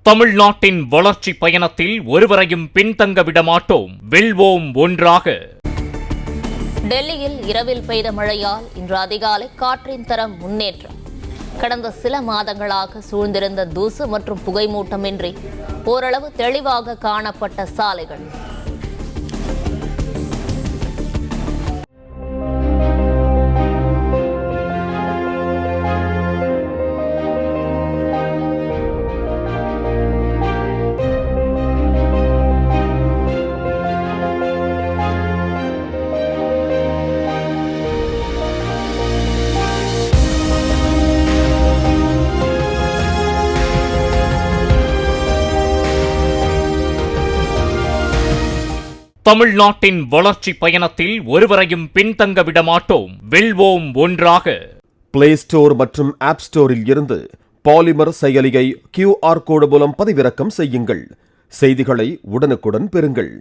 தமிழ்நாட்டின் வளர்ச்சி பயணத்தில் ஒருவரையும் பின்தங்க விடமாட்டோம், வெல்வோம் ஒன்றாக. டெல்லியில் இரவில் பெய்த மழையால் இன்று அதிகாலை காற்றின் தரம் முன்னேற்றம். கடந்த சில மாதங்களாக சூழ்ந்திருந்த தூசு மற்றும் புகைமூட்டமின்றி ஓரளவு தெளிவாக காணப்பட்ட சாலைகள். தமிழ்நாட்டின் வளர்ச்சி பயணத்தில் ஒருவரையும் பின்தங்க விடமாட்டோம், வெல்வோம் ஒன்றாக. பிளே ஸ்டோர் மற்றும் ஆப் ஸ்டோரில் இருந்து பாலிமர் செயலியை QR கோடு மூலம் பதிவிறக்கம் செய்யுங்கள். செய்திகளை உடனுக்குடன் பெறுங்கள்.